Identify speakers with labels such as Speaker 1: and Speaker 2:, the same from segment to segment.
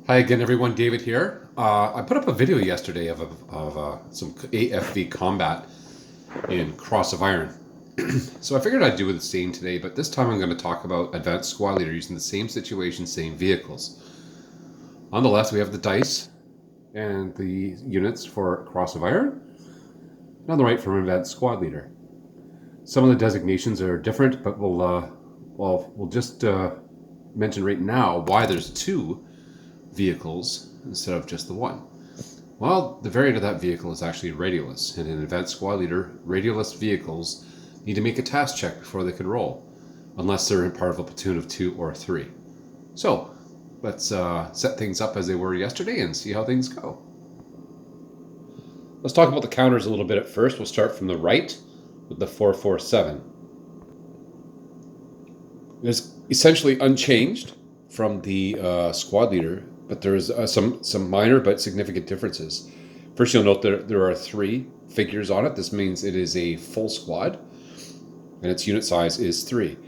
Speaker 1: Hi again, everyone. David here. I put up a video yesterday of some AFV combat in Cross of Iron. So I figured I'd do the same today, but this time I'm going to talk about Advanced Squad Leader using the same situation, same vehicles. On the left, we have the dice and the units for Cross of Iron. And on the right, from Advanced Squad Leader. Some of the designations are different, but we'll just mention right now why there's two vehicles instead of just the one. Well, the variant of that vehicle is actually radialist, and in Advanced Squad Leader, radialist vehicles need to make a task check before they can roll, unless they're in part of a platoon of 2 or 3. So, let's set things up as they were yesterday and see how things go. Let's talk about the counters a little bit at first. We'll start from the right with the 447. It's essentially unchanged from the squad leader, but there's some minor but significant differences. First, you'll note that there are 3 figures on it. This means it is a full squad, and its unit size is 3.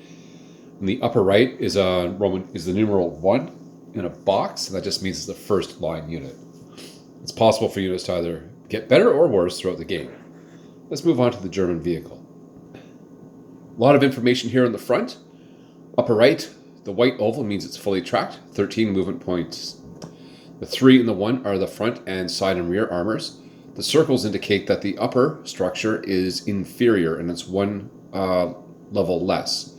Speaker 1: In the upper right is the numeral 1 in a box, and that just means it's the first line unit. It's possible for units to either get better or worse throughout the game. Let's move on to the German vehicle. A lot of information here on the front. Upper right, the white oval means it's fully tracked, 13 movement points. The 3 and the 1 are the front and side and rear armors. The circles indicate that the upper structure is inferior and it's 1 level less.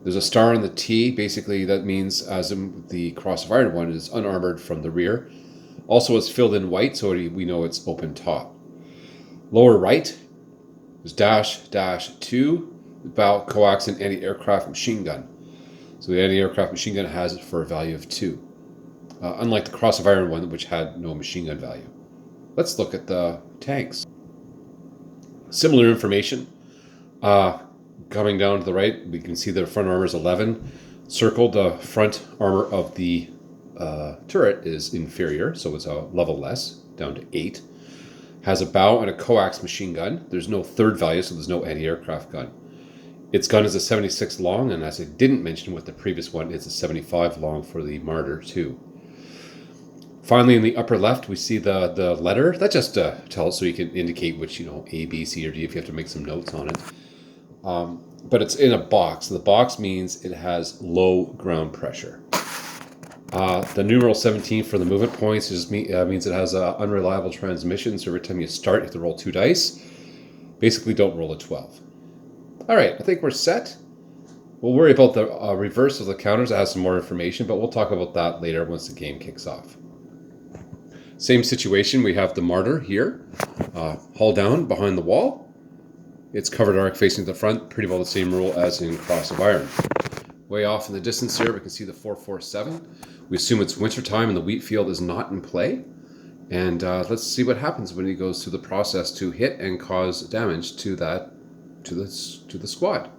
Speaker 1: There's a star on the T. Basically, that means, as in the Cross of Iron one, is unarmored from the rear. Also, it's filled in white, so we know it's open top. Lower right is -2, about coax and anti-aircraft machine gun. So the anti-aircraft machine gun has it for a value of 2. Unlike the Cross of Iron one, which had no machine gun value. Let's look at the tanks. Similar information. Coming down to the right, we can see the front armor is 11. Circled, the front armor of the turret is inferior, so it's a level less, down to 8. Has a bow and a coax machine gun. There's no third value, so there's no anti-aircraft gun. Its gun is a 76 long, and as I didn't mention with the previous one, it's a 75 long for the Martyr 2. Finally, in the upper left, we see the letter. That just tells, so you can indicate which, A, B, C, or D if you have to make some notes on it. But it's in a box. The box means it has low ground pressure. The numeral 17 for the movement points just means it has unreliable transmission, so every time you start, you have to roll 2 dice. Basically, don't roll a 12. All right, I think we're set. We'll worry about the reverse of the counters. It has some more information, but we'll talk about that later once the game kicks off. Same situation, we have the Martyr here, hull down behind the wall. It's covered arc facing the front, pretty well the same rule as in Cross of Iron. Way off in the distance here, we can see the 447. We assume it's wintertime and the wheat field is not in play. And let's see what happens when he goes through the process to hit and cause damage to the squad.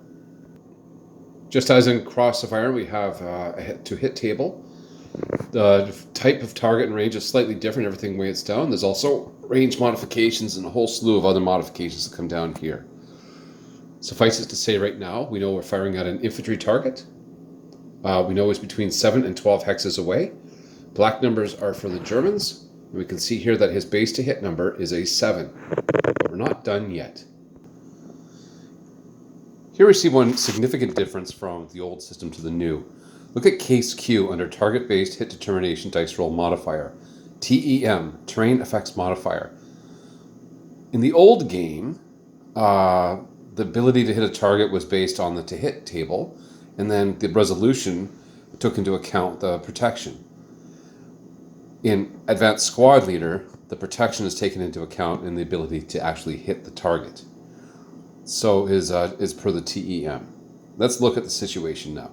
Speaker 1: Just as in Cross of Iron, we have a hit-to-hit table. The type of target and range is slightly different, everything weighs down. There's also range modifications and a whole slew of other modifications that come down here. Suffice it to say right now, we know we're firing at an infantry target. We know it's between 7 and 12 hexes away. Black numbers are for the Germans. And we can see here that his base to hit number is a 7. But we're not done yet. Here we see one significant difference from the old system to the new. Look at case Q under target-based hit determination dice roll modifier. TEM, terrain effects modifier. In the old game, the ability to hit a target was based on the to hit table, and then the resolution took into account the protection. In Advanced Squad Leader, the protection is taken into account in the ability to actually hit the target. So is per the TEM. Let's look at the situation now.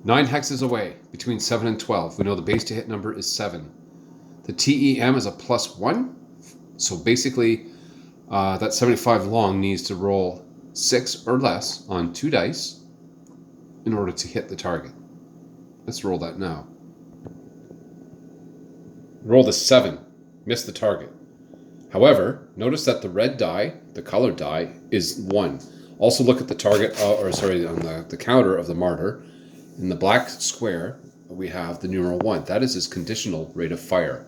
Speaker 1: 9 hexes away, between 7 and 12. We know the base to hit number is 7. The TEM is a +1, so basically that 75 long needs to roll 6 or less on 2 dice in order to hit the target. Let's roll that now. Roll the 7, miss the target. However, notice that the red die, the colored die, is 1. Also look at the target, on the counter of the Martyr. In the black square, we have the numeral 1. That is his conditional rate of fire.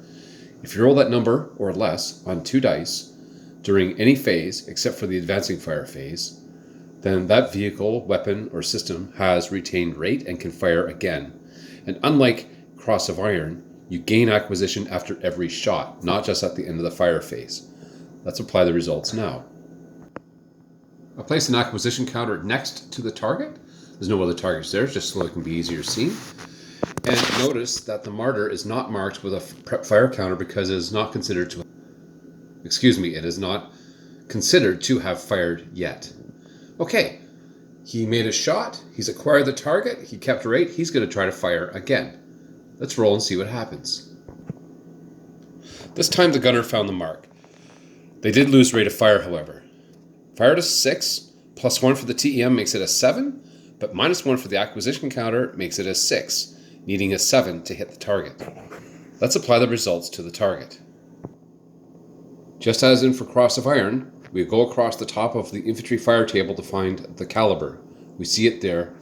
Speaker 1: If you roll that number or less on 2 dice during any phase except for the advancing fire phase, then that vehicle, weapon, or system has retained rate and can fire again. And unlike Cross of Iron, you gain acquisition after every shot, not just at the end of the fire phase. Let's apply the results now. I place an acquisition counter next to the target. There's no other targets there, just so it can be easier seen. And notice that the martyr is not marked with a prep fire counter because it is not considered to have fired yet. Okay, he made a shot, he's acquired the target, he kept rate, he's going to try to fire again. Let's roll and see what happens. This time the gunner found the mark. They did lose rate of fire, however. Fired a 6, plus 1 for the TEM makes it a 7, but minus 1 for the acquisition counter makes it a 6, needing a 7 to hit the target. Let's apply the results to the target. Just as in for Cross of Iron, we go across the top of the infantry fire table to find the caliber. We see it there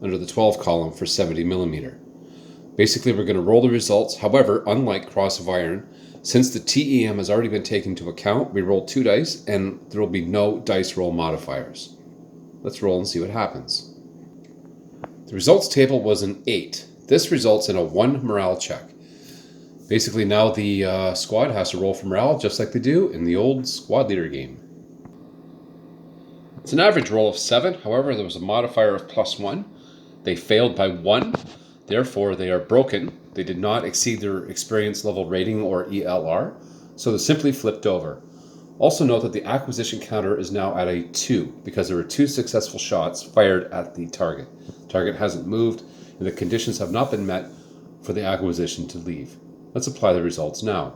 Speaker 1: under the 12 column for 70mm. Basically, we're going to roll the results. However, unlike Cross of Iron, since the TEM has already been taken into account, we roll 2 dice and there will be no dice roll modifiers. Let's roll and see what happens. The results table was an 8. This results in a 1 morale check. Basically, now the squad has to roll for morale just like they do in the old squad leader game. It's an average roll of 7. However, there was a modifier of plus 1. They failed by 1. Therefore, they are broken. They did not exceed their experience level rating or ELR, so they simply flipped over. Also note that the acquisition counter is now at a 2 because there were 2 successful shots fired at the target. The target hasn't moved and the conditions have not been met for the acquisition to leave. Let's apply the results now.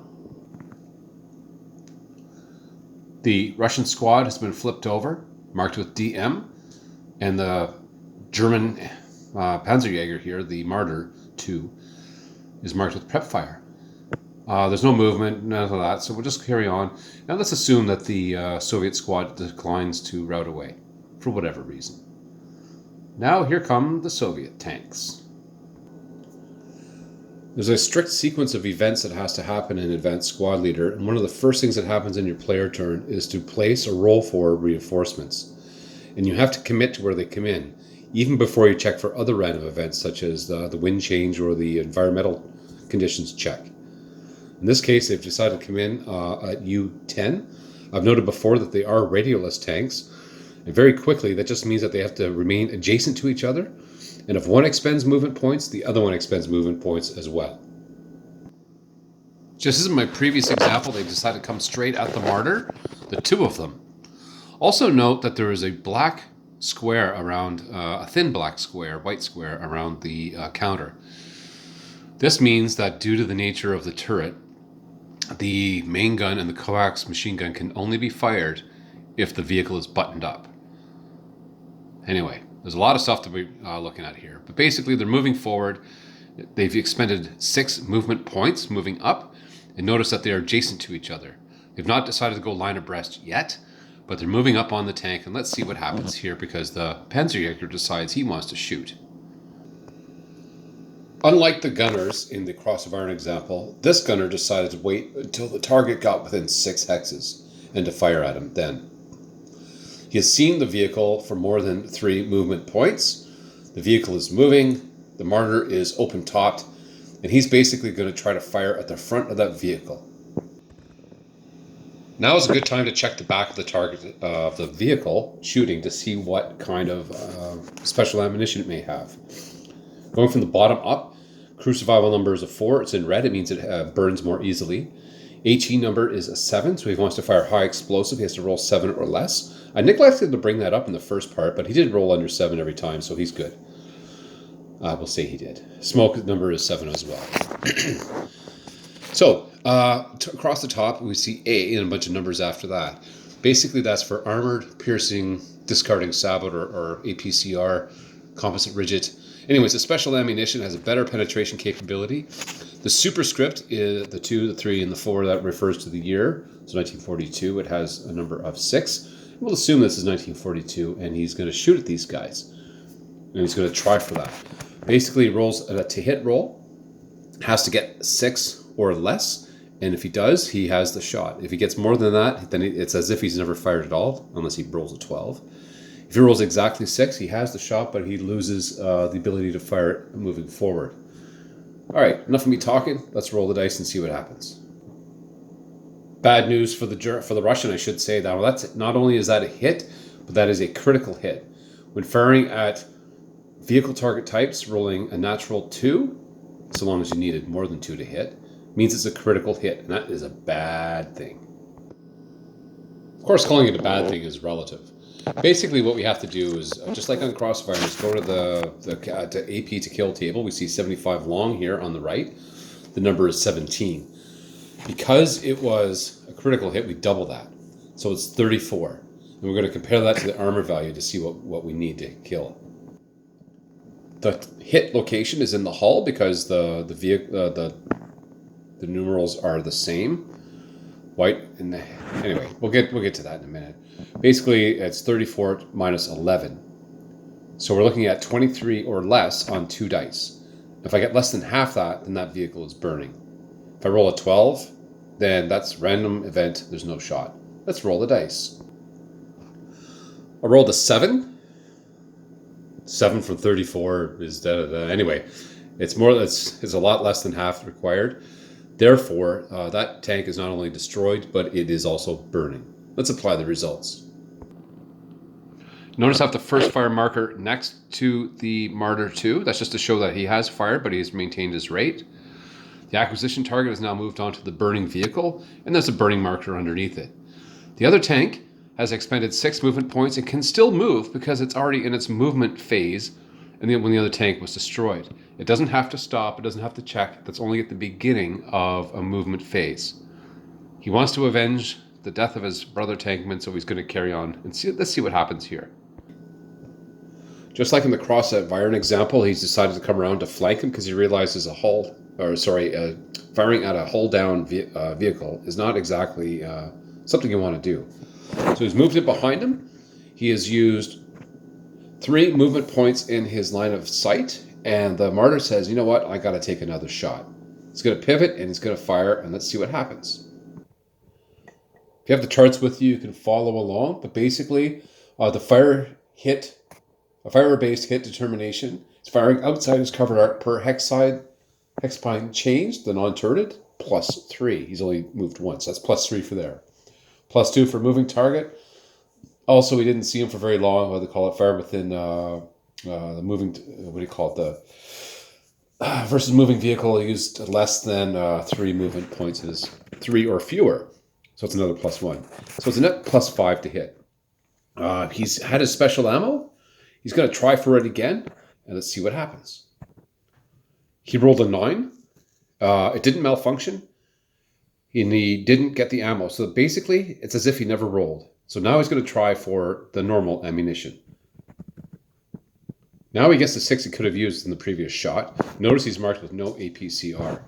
Speaker 1: The Russian squad has been flipped over, marked with DM, and the German Panzerjäger here, the Martyr 2, is marked with prep fire. There's no movement, none of that, so we'll just carry on. Now let's assume that the Soviet squad declines to rout away, for whatever reason. Now here come the Soviet tanks. There's a strict sequence of events that has to happen in Advanced Squad Leader, and one of the first things that happens in your player turn is to place or roll for reinforcements. And you have to commit to where they come in, even before you check for other random events such as the wind change or the environmental conditions check. In this case, they've decided to come in at U10. I've noted before that they are radioless tanks, and very quickly that just means that they have to remain adjacent to each other, and if one expends movement points, the other one expends movement points as well. Just as in my previous example, they decided to come straight at the Martyr, the 2 of them. Also note that there is a black square around, a thin black square, white square around the counter. This means that due to the nature of the turret, the main gun and the coax machine gun can only be fired if the vehicle is buttoned up. Anyway, there's a lot of stuff to be looking at here. But basically, they're moving forward. They've expended 6 movement points moving up. And notice that they are adjacent to each other. They've not decided to go line abreast yet, but they're moving up on the tank. And let's see what happens here because the Panzerjäger decides he wants to shoot. Unlike the gunners in the Cross of Iron example, this gunner decided to wait until the target got within 6 hexes and to fire at him then. He has seen the vehicle for more than 3 movement points. The vehicle is moving, the Martyr is open-topped, and he's basically going to try to fire at the front of that vehicle. Now is a good time to check the back of the target of the vehicle shooting to see what kind of special ammunition it may have. Going from the bottom up, crew survival number is a 4. It's in red. It means it burns more easily. HE number is a 7, so if he wants to fire high explosive, he has to roll 7 or less. I neglected to bring that up in the first part, but he did roll under 7 every time, so he's good. We'll say he did. Smoke number is 7 as well. So, across the top, we see A and a bunch of numbers after that. Basically, that's for armored, piercing, discarding sabot or APCR, composite rigid. Anyways, the special ammunition has a better penetration capability. The superscript is the 2, the 3, and the 4. That refers to the year. So 1942, it has a number of 6. We'll assume this is 1942, and he's going to shoot at these guys. and he's going to try for that. Basically, he rolls a to hit roll, has to get 6 or less, and if he does, he has the shot. If he gets more than that, then it's as if he's never fired at all, unless he rolls a 12. If he rolls exactly 6, he has the shot, but he loses the ability to fire it moving forward. All right, enough of me talking. Let's roll the dice and see what happens. Bad news for the Russian, I should say. That that's not only is that a hit, but that is a critical hit. When firing at vehicle target types, rolling a natural 2, so long as you needed more than 2 to hit, means it's a critical hit, and that is a bad thing. Of course, calling it a bad thing is relative. Basically, what we have to do is, just like on Crossfire, is go to the AP to kill table. We see 75 long here on the right. The number is 17. Because it was a critical hit, we double that. So it's 34. And we're going to compare that to the armor value to see what we need to kill. The hit location is in the hull because the numerals are the same. White and anyway, we'll get to that in a minute. Basically, it's 34 minus 11. So we're looking at 23 or less on 2 dice. If I get less than half that, then that vehicle is burning. If I roll a 12, then that's random event. There's no shot. Let's roll the dice. I rolled a 7. 7 from 34 is da-da-da. Anyway, it's a lot less than half required. Therefore, that tank is not only destroyed, but it is also burning. Let's apply the results. Notice I have the first fire marker next to the Martyr 2. That's just to show that he has fired, but he's maintained his rate. The acquisition target has now moved on to the burning vehicle, and there's a burning marker underneath it. The other tank has expended 6 movement points and can still move because it's already in its movement phase, and when the other tank was destroyed. It doesn't have to stop, it doesn't have to check. That's only at the beginning of a movement phase. He wants to avenge the death of his brother tankman, so he's going to carry on. And let's see what happens here. Just like in the Cross at Viren example, he's decided to come around to flank him because he realizes firing at a hull-down vehicle is not exactly something you want to do. So he's moved it behind him. He has used 3 movement points in his line of sight, and the Martyr says, you know what, I got to take another shot. He's going to pivot, and he's going to fire, and let's see what happens. If you have the charts with you, you can follow along, but basically, the fire-based hit determination is firing outside his cover art per hexpine changed, the non-turreted, plus 3. He's only moved once. That's plus 3 for there. Plus 2 for moving target. Also, we didn't see him for very long. What do they call it? Fire within the moving. What do you call it? The versus moving vehicle used less than 3 movement points. Is 3 or fewer. So it's another plus 1. So it's a net plus 5 to hit. He's had his special ammo. He's going to try for it again, and let's see what happens. He rolled a 9. It didn't malfunction, and he didn't get the ammo. So basically, it's as if he never rolled. So now he's going to try for the normal ammunition. Now he gets the 6 he could have used in the previous shot. Notice he's marked with no APCR.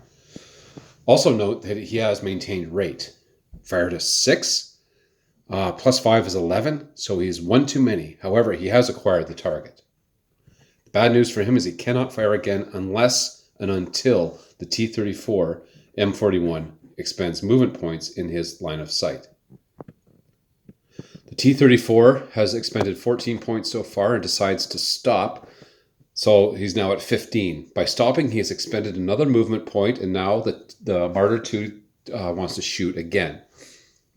Speaker 1: Also note that he has maintained rate. Fired a 6. Plus 5 is 11, so he's 1 too many. However, he has acquired the target. The bad news for him is he cannot fire again unless and until the T-34 M41 expends movement points in his line of sight. The T-34 has expended 14 points so far and decides to stop, so he's now at 15. By stopping, he has expended another movement point, and now the Martyr 2 wants to shoot again.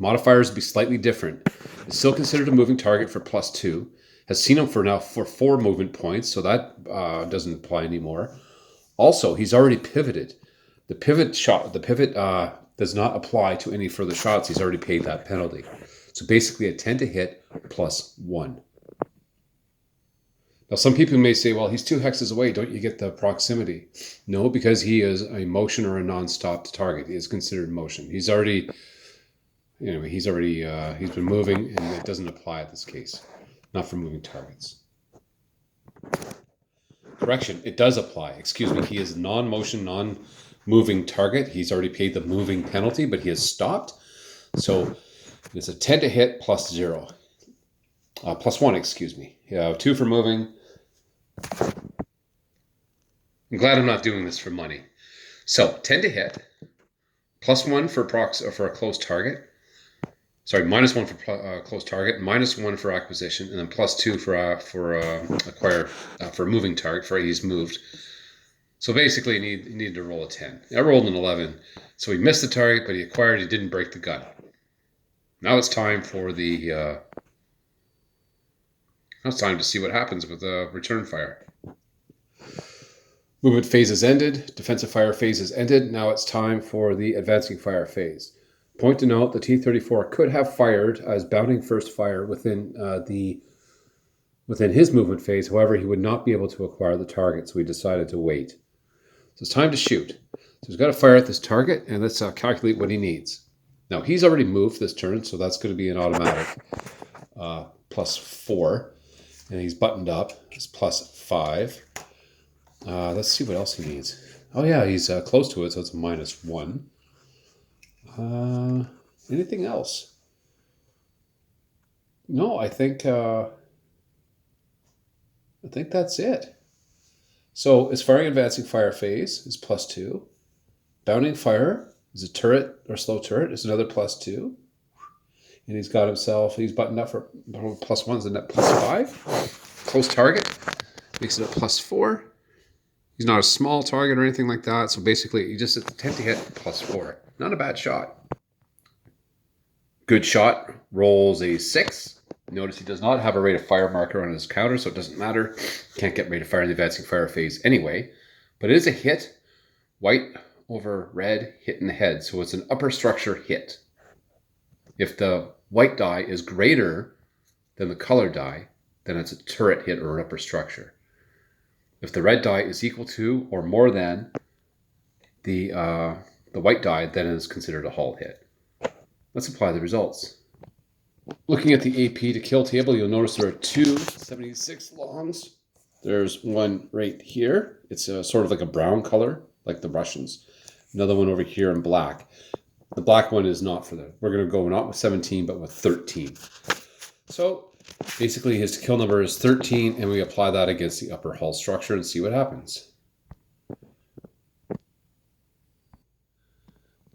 Speaker 1: Modifiers will be slightly different. It's still considered a moving target for plus 2. Has seen him for 4 movement points, so that doesn't apply anymore. Also, he's already pivoted. The pivot does not apply to any further shots. He's already paid that penalty. So basically a 10 to hit plus 1. Now some people may say, well, he's 2 hexes away. Don't you get the proximity? No, because he is a motion or a non-stop target. He is considered motion. He's been moving, and it doesn't apply at this case. Not for moving targets. Correction, it does apply. Excuse me, he is non-motion, non-moving target. He's already paid the moving penalty, but he has stopped. So it's a 10 to hit plus 0. Plus 1, excuse me. 2 for moving, I'm glad I'm not doing this for money. So 10 to hit, +1 for a close target. Sorry, -1 for close target, -1 for acquisition, and then +2 for acquire for moving target for he's moved. So basically, you need to roll a 10. I rolled an 11, so he missed the target, but he acquired. He didn't break the gun. Now it's time for the. Now it's time to see what happens with the return fire. Movement phase is ended. Defensive fire phase is ended. Now it's time for the advancing fire phase. Point to note, the T-34 could have fired as bounding first fire within his movement phase. However, he would not be able to acquire the target, so he decided to wait. So it's time to shoot. So he's got to fire at this target, and let's calculate what he needs. Now, he's already moved this turn, so that's going to be an automatic +4. And he's buttoned up. It's +5. Let's see what else he needs. Oh, yeah, he's close to it, so it's a -1. Anything else? No, I think that's it. So his firing advancing fire phase is +2. Bounding fire is a turret or slow turret is another +2. And he's buttoned up for +1s and net +5. Close target makes it a +4. He's not a small target or anything like that. So basically, you just attempt to hit +4. Not a bad shot. Good shot. Rolls a 6. Notice he does not have a rate of fire marker on his counter, so it doesn't matter. Can't get rate of fire in the advancing fire phase anyway. But it is a hit. White over red, hit in the head. So it's an upper structure hit. If the white die is greater than the color die, then it's a turret hit or an upper structure. If the red die is equal to or more than the white die, then it is considered a hull hit. Let's apply the results. Looking at the AP to kill table, you'll notice there are 2 76 longs. There's one right here. It's sort of like a brown color, like the Russians. Another one over here in black. The black one is not for them. We're going to go not with 17, but with 13. So basically his kill number is 13, and we apply that against the upper hull structure and see what happens.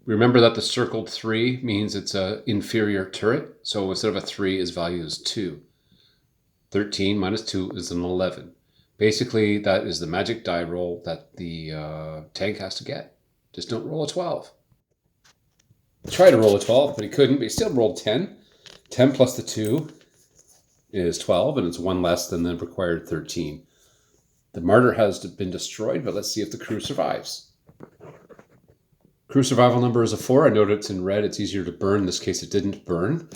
Speaker 1: Remember that the circled 3 means it's an inferior turret. So instead of a 3, his value is 2. 13 minus 2 is an 11. Basically, that is the magic die roll that the tank has to get. Just don't roll a 12. He tried to roll a 12, but he couldn't. But he still rolled 10. 10 plus the 2 is 12, and it's 1 less than the required 13. The martyr has been destroyed, but let's see if the crew survives. Crew survival number is a 4. I noted it's in red. It's easier to burn. In this case, it didn't burn.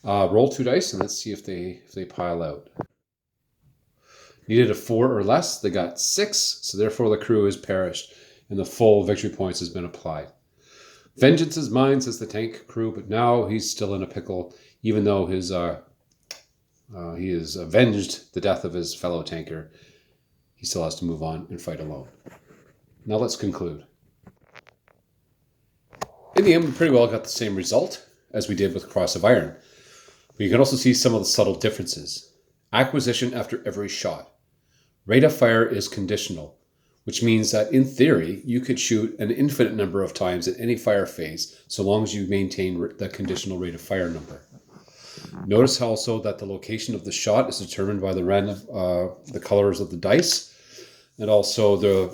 Speaker 1: Roll 2 dice, and let's see if they pile out. Needed a 4 or less. They got 6, so therefore the crew has perished, and the full victory points has been applied. Vengeance is mine, says the tank crew, but now he's still in a pickle, even though he has avenged the death of his fellow tanker. He still has to move on and fight alone. Now let's conclude. In the end, we pretty well got the same result as we did with Cross of Iron. But you can also see some of the subtle differences. Acquisition after every shot. Rate of fire is conditional, which means that in theory, you could shoot an infinite number of times at any fire phase, so long as you maintain the conditional rate of fire number. Notice also that the location of the shot is determined by the random, the colors of the dice, and also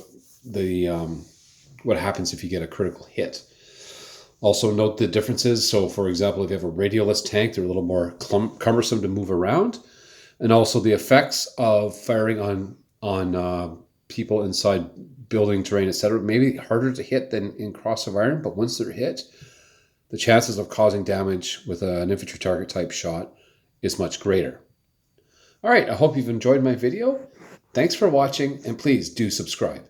Speaker 1: what happens if you get a critical hit. Also note the differences. So for example, if you have a radialist tank, they're a little more cumbersome to move around. And also the effects of firing on people inside building terrain, etc. Maybe harder to hit than in Cross of Iron, but once they're hit, the chances of causing damage with an infantry target type shot is much greater. All right, I hope you've enjoyed my video. Thanks for watching, and please do subscribe.